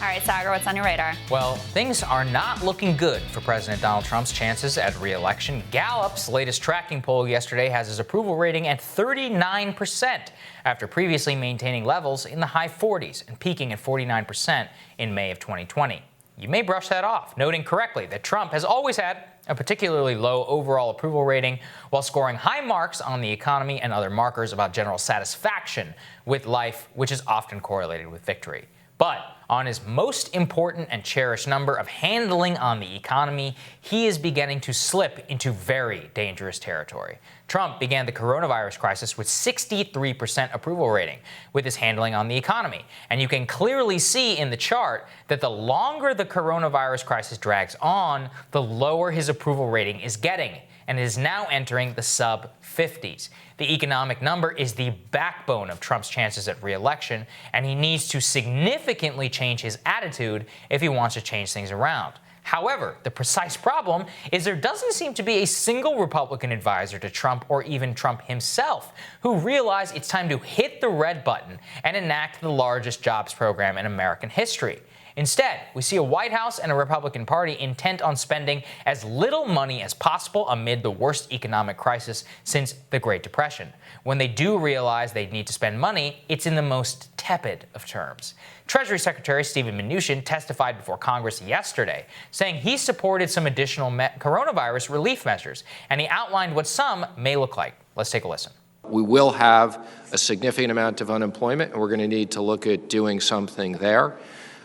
All right, Saagar, what's on your radar? Well, things are not looking good for President Donald Trump's chances at re-election. Gallup's latest tracking poll yesterday has his approval rating at 39%, after previously maintaining levels in the high 40s and peaking at 49% in May of 2020. You may brush that off, noting correctly that Trump has always had a particularly low overall approval rating, while scoring high marks on the economy and other markers about general satisfaction with life, which is often correlated with victory. But on his most important and cherished number of handling on the economy, he is beginning to slip into very dangerous territory. Trump began the coronavirus crisis with 63% approval rating with his handling on the economy. And you can clearly see in the chart that the longer the coronavirus crisis drags on, the lower his approval rating is getting, and is now entering the sub-50s. The economic number is the backbone of Trump's chances at re-election, and he needs to significantly change his attitude if he wants to change things around. However, the precise problem is there doesn't seem to be a single Republican advisor to Trump, or even Trump himself, who realize it's time to hit the red button and enact the largest jobs program in American history. Instead, we see a White House and a Republican Party intent on spending as little money as possible amid the worst economic crisis since the Great Depression. When they do realize they need to spend money, it's in the most tepid of terms. Treasury Secretary Steven Mnuchin testified before Congress yesterday, saying he supported some additional coronavirus relief measures, and he outlined what some may look like. Let's take a listen. We will have a significant amount of unemployment, and we're going to need to look at doing something there.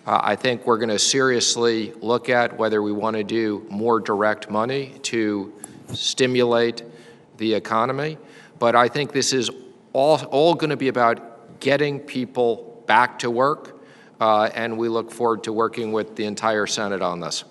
I think we're going to seriously look at whether we want to do more direct money to stimulate the economy. But I think this is all going to be about getting people back to work, and we look forward to working with the entire Senate on this.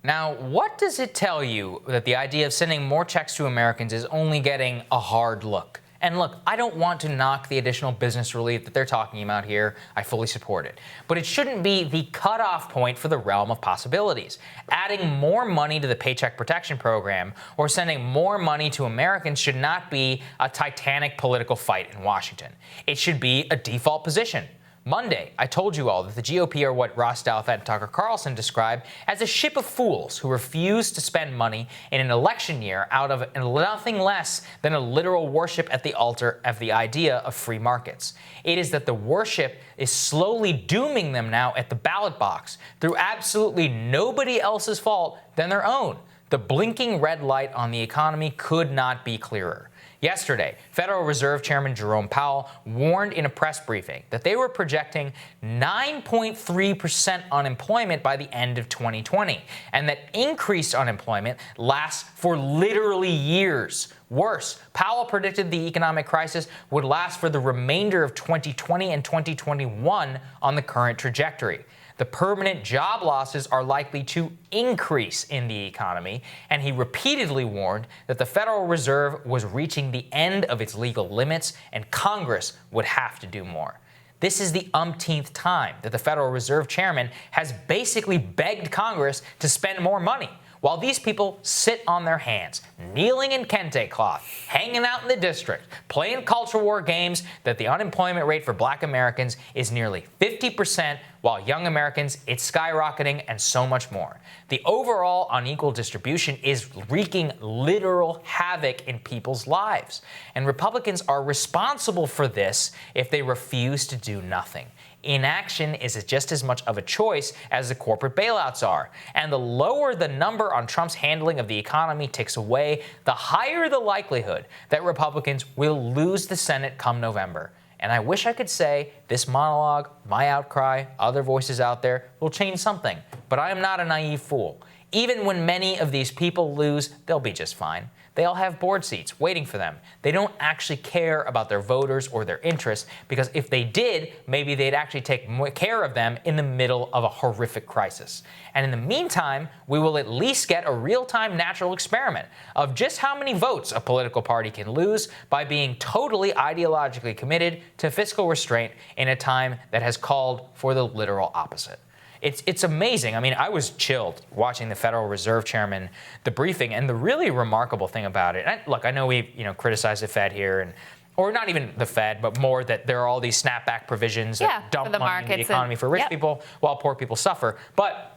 Now, what does it tell you that the idea of sending more checks to Americans is only getting a hard look? And look, I don't want to knock the additional business relief that they're talking about here. I fully support it. But it shouldn't be the cutoff point for the realm of possibilities. Adding more money to the Paycheck Protection Program or sending more money to Americans should not be a titanic political fight in Washington. It should be a default position. Monday, I told you all that the GOP are what Ross Douthat and Tucker Carlson described as a ship of fools who refuse to spend money in an election year out of nothing less than a literal worship at the altar of the idea of free markets. It is that the worship is slowly dooming them now at the ballot box through absolutely nobody else's fault than their own. The blinking red light on the economy could not be clearer. Yesterday, Federal Reserve Chairman Jerome Powell warned in a press briefing that they were projecting 9.3% unemployment by the end of 2020, and that increased unemployment lasts for literally years. Worse, Powell predicted the economic crisis would last for the remainder of 2020 and 2021 on the current trajectory. The permanent job losses are likely to increase in the economy, and he repeatedly warned that the Federal Reserve was reaching the end of its legal limits and Congress would have to do more. This is the umpteenth time that the Federal Reserve Chairman has basically begged Congress to spend more money, while these people sit on their hands, kneeling in kente cloth, hanging out in the district, playing culture war games, that the unemployment rate for Black Americans is nearly 50%, while young Americans, it's skyrocketing, and so much more. The overall unequal distribution is wreaking literal havoc in people's lives, and Republicans are responsible for this if they refuse to do nothing. Inaction is just as much of a choice as the corporate bailouts are. And the lower the number on Trump's handling of the economy ticks away, the higher the likelihood that Republicans will lose the Senate come November. And I wish I could say this monologue, my outcry, other voices out there will change something. But I am not a naive fool. Even when many of these people lose, they'll be just fine. They all have board seats waiting for them. They don't actually care about their voters or their interests, because if they did, maybe they'd actually take more care of them in the middle of a horrific crisis. And in the meantime, we will at least get a real-time natural experiment of just how many votes a political party can lose by being totally ideologically committed to fiscal restraint in a time that has called for the literal opposite. It's amazing. I mean, I was chilled watching the Federal Reserve Chairman, the briefing, and the really remarkable thing about it. And look, I know we criticized the Fed here and or not even the Fed, but more that there are all these snapback provisions that dump money into the economy for rich people while poor people suffer. But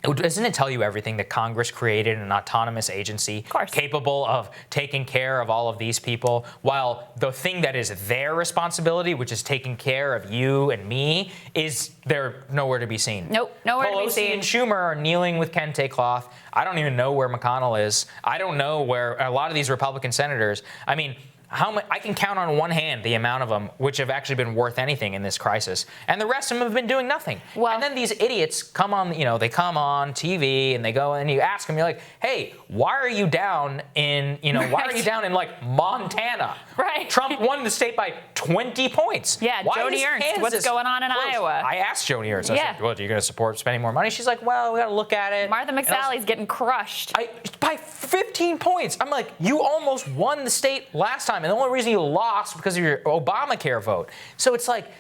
doesn't it tell you everything that Congress created an autonomous agency capable of taking care of all of these people, while the thing that is their responsibility, which is taking care of you and me, is they're nowhere to be seen? Nope, nowhere to be seen. Pelosi and Schumer are kneeling with kente cloth. I don't even know where McConnell is. I don't know where a lot of these Republican senators, I mean, I can count on one hand the amount of them which have actually been worth anything in this crisis, and the rest of them have been doing nothing. Well, and then these idiots come on, they come on TV and they go and you ask them, you're like, hey, why are you down in, why are you down in like Montana? Right. Trump won the state by 20 points. Yeah, Joni Ernst, what's going on in Iowa? I asked Joni Ernst, I said, well, are you going to support spending more money? She's like, well, we got to look at it. Martha McSally's getting crushed. By 15 points. I'm like, you almost won the state last time. And the only reason you lost because of your Obamacare vote. So it's like,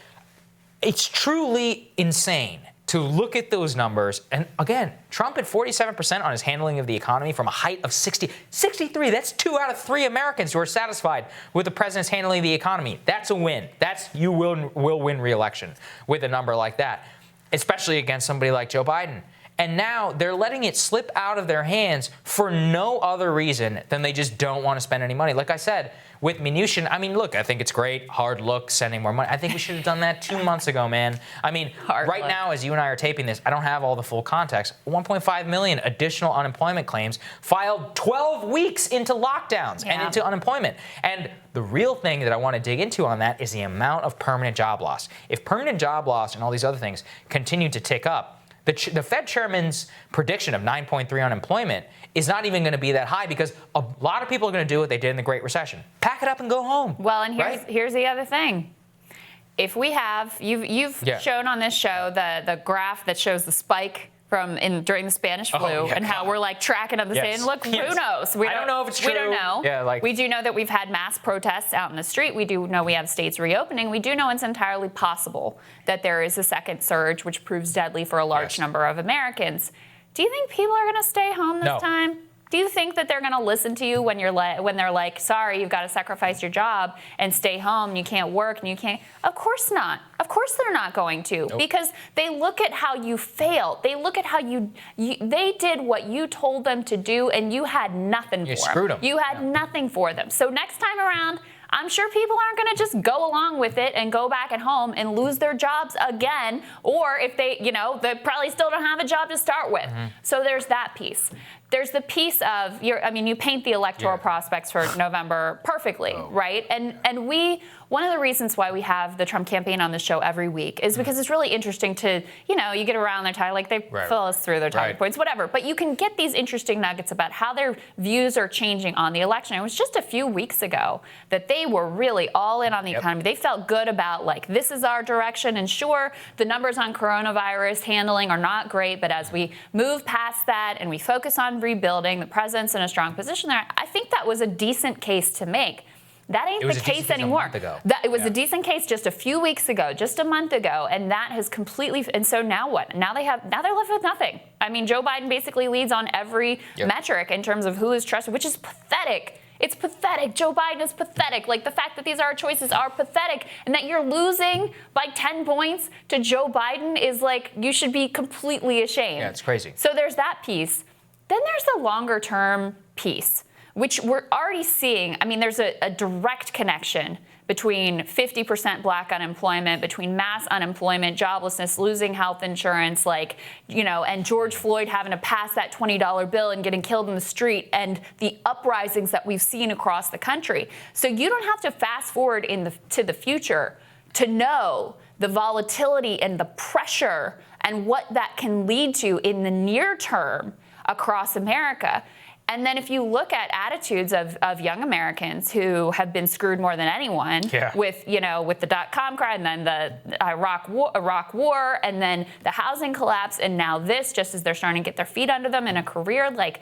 it's truly insane to look at those numbers. And again, Trump at 47% on his handling of the economy from a height of 63. That's 2 out of 3 Americans who are satisfied with the president's handling of the economy. That's a win. You will win re-election with a number like that, especially against somebody like Joe Biden. And now they're letting it slip out of their hands for no other reason than they just don't want to spend any money. Like I said, with Mnuchin, I mean, look, I think it's great. Hard look, sending more money. I think we should have done that 2 months ago, man. I mean, right now, as you and I are taping this, I don't have all the full context. 1.5 million additional unemployment claims filed 12 weeks into lockdowns and into unemployment. And the real thing that I want to dig into on that is the amount of permanent job loss. If permanent job loss and all these other things continue to tick up, the Fed chairman's prediction of 9.3 unemployment is not even going to be that high because a lot of people are going to do what they did in the Great Recession. Pack it up and go home. Well, and here's the other thing. If we have, you've shown on this show the graph that shows the spike during the Spanish flu and how we're like tracking on the same. Look, who knows? I don't know if it's true. We don't know. Yeah, we do know that we've had mass protests out in the street. We do know we have states reopening. We do know it's entirely possible that there is a second surge, which proves deadly for a large number of Americans. Do you think people are going to stay home this time? Do you think that they're going to listen to you when they're like, sorry, you've got to sacrifice your job and stay home, and you can't work, and you can't? Of course not. Of course they're not going to, because they look at how you failed. They look at how they did what you told them to do, and you had nothing for them. You screwed them. You had nothing for them. So next time around, I'm sure people aren't going to just go along with it and go back at home and lose their jobs again. Or if they probably still don't have a job to start with. So there's that piece. There's the piece of you paint the electoral prospects for November perfectly, right? And one of the reasons why we have the Trump campaign on the show every week is because it's really interesting to, you get around their tie, like they fill us through their talking points, whatever. But you can get these interesting nuggets about how their views are changing on the election. It was just a few weeks ago that they were really all in on the economy. They felt good about, like, this is our direction. And sure, the numbers on coronavirus handling are not great, but as we move past that and we focus on rebuilding, the president's in a strong position there. I think that was a decent case to make. That ain't the case anymore. It was a decent case just a few weeks ago, just a month ago, and that has completely. And so now what? Now they're left with nothing. I mean, Joe Biden basically leads on every metric in terms of who is trusted, which is pathetic. It's pathetic. Joe Biden is pathetic. Like, the fact that these are our choices are pathetic, and that you're losing by 10 points to Joe Biden is like, you should be completely ashamed. Yeah, it's crazy. So there's that piece. Then there's the longer term piece, which we're already seeing. I mean, there's a direct connection between 50% black unemployment, between mass unemployment, joblessness, losing health insurance, and George Floyd having to pass that $20 bill and getting killed in the street, and the uprisings that we've seen across the country. So you don't have to fast forward to the future to know the volatility and the pressure and what that can lead to in the near term across America. And then if you look at attitudes of young Americans who have been screwed more than anyone with the .com crash, and then the Iraq war, and then the housing collapse, and now this, just as they're starting to get their feet under them in a career, like,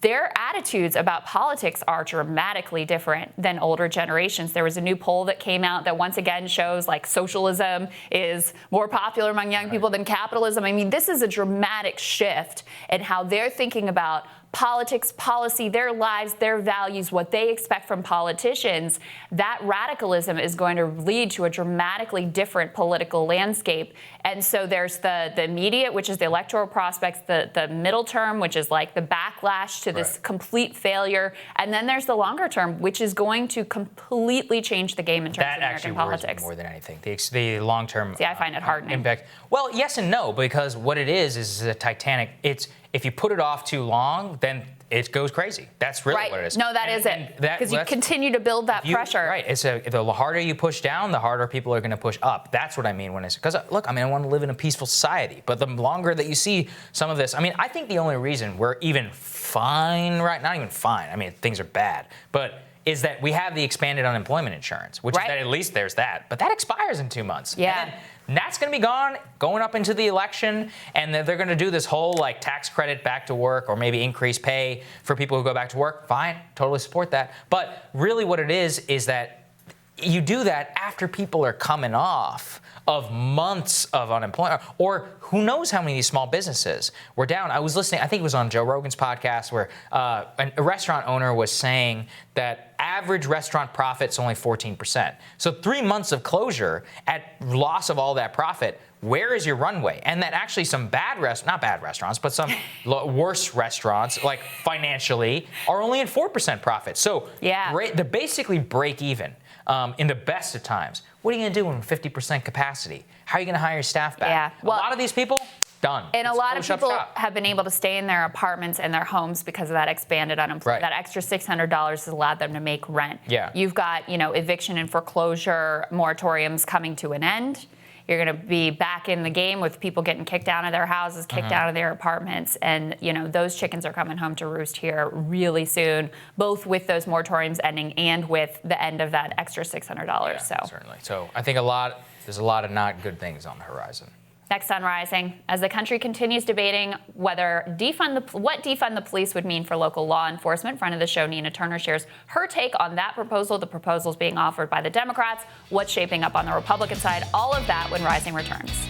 their attitudes about politics are dramatically different than older generations. There was a new poll that came out that once again shows, like, socialism is more popular among young people than capitalism. I mean, this is a dramatic shift in how they're thinking about politics, policy, their lives, their values, what they expect from politicians, that radicalism is going to lead to a dramatically different political landscape. And so there's the immediate, which is the electoral prospects, the middle term, which is like the backlash to this complete failure. And then there's the longer term, which is going to completely change the game in terms of American politics. That actually worries me more than anything. The long term See, I find it hardening. Impact. Well, yes and no, because what it is a Titanic. If you put it off too long, then it goes crazy. That's really what it is. No, that is it. Because you continue to build that pressure. Right. The harder you push down, the harder people are going to push up. That's what I mean when I say. Because look, I want to live in a peaceful society. But the longer that you see some of this, I think the only reason we're even fine right, not even fine. Things are bad, but is that we have the expanded unemployment insurance, which is that at least there's that. But that expires in 2 months. Yeah. And that's going to be gone going up into the election, and they're going to do this whole tax credit back to work, or maybe increase pay for people who go back to work. Fine, totally support that. But really what it is that you do that after people are coming off of months of unemployment, or who knows how many of these small businesses were down. I was listening, I think it was on Joe Rogan's podcast, where a restaurant owner was saying that average restaurant profit's only 14%. So 3 months of closure at loss of all that profit, where is your runway? And that actually some not bad restaurants, but some worse restaurants, like financially, are only at 4% profit. So they basically break even in the best of times. What are you going to do when 50% capacity? How are you going to hire your staff back? Yeah. Well, a lot of these people, done. And a lot of people have been able to stay in their apartments and their homes because of that expanded unemployment. That extra $600 has allowed them to make rent. Yeah. You've got, eviction and foreclosure moratoriums coming to an end. You're going to be back in the game with people getting kicked out of their houses, kicked out of their apartments. And, those chickens are coming home to roost here really soon, both with those moratoriums ending and with the end of that extra $600. Yeah, certainly. So I think there's a lot of not good things on the horizon. Next on Rising, as the country continues debating what defund the police would mean for local law enforcement, friend of the show Nina Turner shares her take on that proposal, the proposals being offered by the Democrats, what's shaping up on the Republican side, all of that when Rising returns.